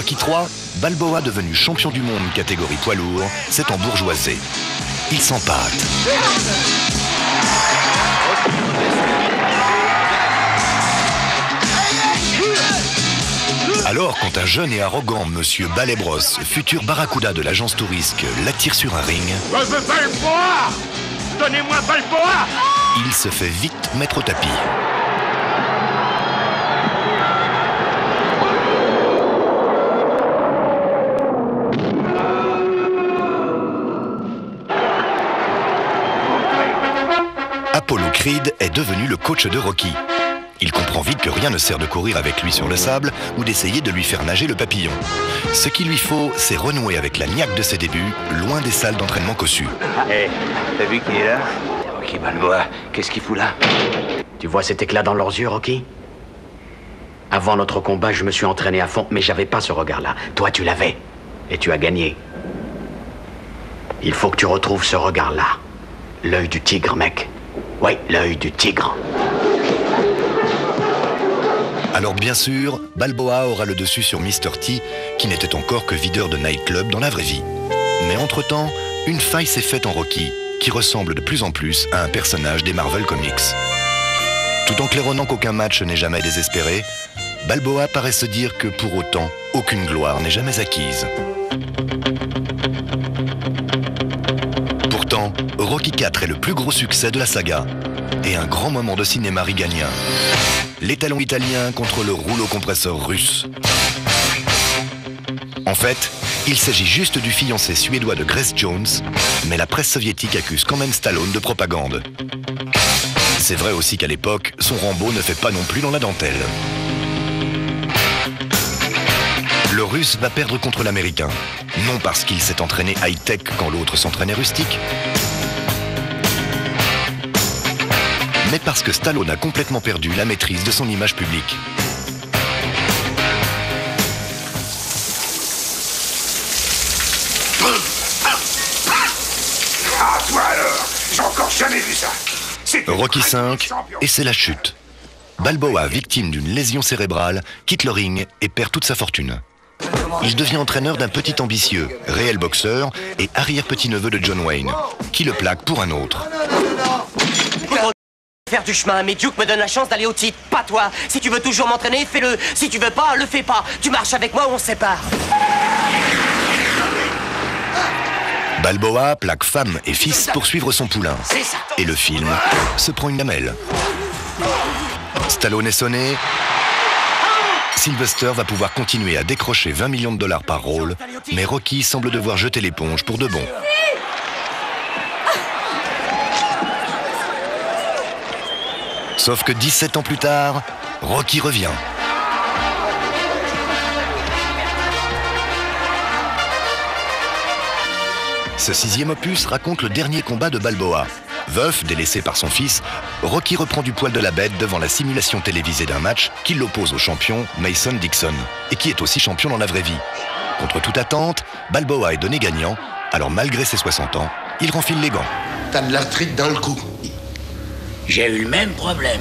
Rocky III, Balboa, devenu champion du monde catégorie poids lourd, s'est embourgeoisé. Il s'empâte. Alors, quand un jeune et arrogant monsieur Balebros, futur barracuda de l'agence Tourisque, l'attire sur un ring... Je veux Balboa! Donnez-moi Balboa! Il se fait vite mettre au tapis. Apollo Creed est devenu le coach de Rocky. Il comprend vite que rien ne sert de courir avec lui sur le sable ou d'essayer de lui faire nager le papillon. Ce qu'il lui faut, c'est renouer avec la niaque de ses débuts, loin des salles d'entraînement cossues. Hé, t'as vu qui est là? Rocky Balboa, qu'est-ce qu'il fout là? Tu vois cet éclat dans leurs yeux, Rocky? Avant notre combat, je me suis entraîné à fond, mais j'avais pas ce regard-là. Toi, tu l'avais. Et tu as gagné. Il faut que tu retrouves ce regard-là. L'œil du tigre, mec. Oui, l'œil du tigre. Alors bien sûr, Balboa aura le dessus sur Mr. T, qui n'était encore que videur de nightclub dans la vraie vie. Mais entre-temps, une faille s'est faite en Rocky, qui ressemble de plus en plus à un personnage des Marvel Comics. Tout en claironnant qu'aucun match n'est jamais désespéré, Balboa paraît se dire que pour autant, aucune gloire n'est jamais acquise. Pourtant, Rocky IV est le plus gros succès de la saga, et un grand moment de cinéma riganien. L'étalon italien contre le rouleau compresseur russe. En fait, il s'agit juste du fiancé suédois de Grace Jones, mais la presse soviétique accuse quand même Stallone de propagande. C'est vrai aussi qu'à l'époque, son Rambo ne fait pas non plus dans la dentelle. Le Russe va perdre contre l'Américain, non parce qu'il s'est entraîné high-tech quand l'autre s'entraînait rustique, mais parce que Stallone a complètement perdu la maîtrise de son image publique. Ah, toi alors! J'ai encore jamais vu ça! Rocky V, et c'est la chute. Balboa, victime d'une lésion cérébrale, quitte le ring et perd toute sa fortune. Il devient entraîneur d'un petit ambitieux, réel boxeur et arrière-petit-neveu de John Wayne, qui le plaque pour un autre. Faire du chemin, mais Duke me donne la chance d'aller au titre, pas toi. Si tu veux toujours m'entraîner, fais-le. Si tu veux pas, le fais pas. Tu marches avec moi ou on se sépare. Balboa plaque femme et fils pour suivre son poulain. Et le film se prend une gamelle. Stallone est sonné. Sylvester va pouvoir continuer à décrocher 20 millions de dollars par rôle, mais Rocky semble devoir jeter l'éponge pour de bon. Sauf que 17 ans plus tard, Rocky revient. Ce 6e opus raconte le dernier combat de Balboa. Veuf, délaissé par son fils, Rocky reprend du poil de la bête devant la simulation télévisée d'un match qui l'oppose au champion Mason Dixon, et qui est aussi champion dans la vraie vie. Contre toute attente, Balboa est donné gagnant, alors malgré ses 60 ans, il renfile les gants. T'as de l'arthrite dans le cou. J'ai eu le même problème.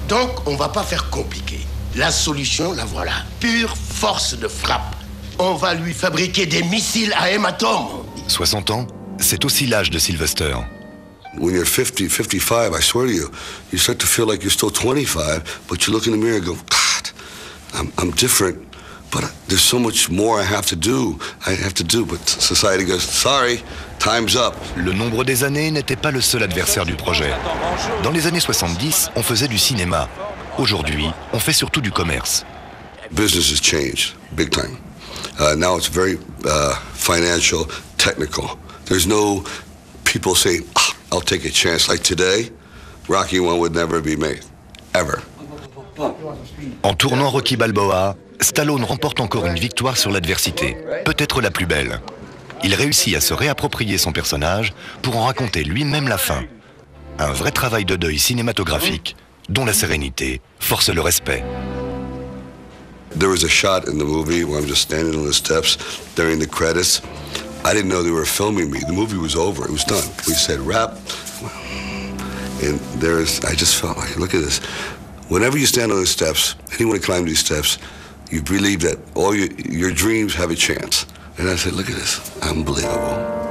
Donc, on va pas faire compliqué. La solution, la voilà. Pure force de frappe. On va lui fabriquer des missiles à hématome. 60 ans, c'est aussi l'âge de Sylvester. When you're 50, 55, I swear to you, you start to feel like you're still 25, but you look in the mirror and go, God, I'm different, but there's so much more I have to do, but society goes, sorry, time's up. Le nombre des années n'était pas le seul adversaire du projet. Dans les années 70, on faisait du cinéma. Aujourd'hui, on fait surtout du commerce. Business has changed, big time. Now it's very financial, technical. There's no people saying, I'll take a chance. Like today, Rocky I would never be made, ever. En tournant Rocky Balboa, Stallone remporte encore une victoire sur l'adversité, peut-être la plus belle. Il réussit à se réapproprier son personnage pour en raconter lui-même la fin. Un vrai travail de deuil cinématographique, dont la sérénité force le respect. There was a shot in the movie where I'm just standing on the steps during the credits. I didn't know they were filming me. The movie was over. It was done. We said wrap. And I just felt like, look at this. Whenever you stand on the steps, anyone who climbs these steps, you believe that all your dreams have a chance. And I said, look at this, unbelievable.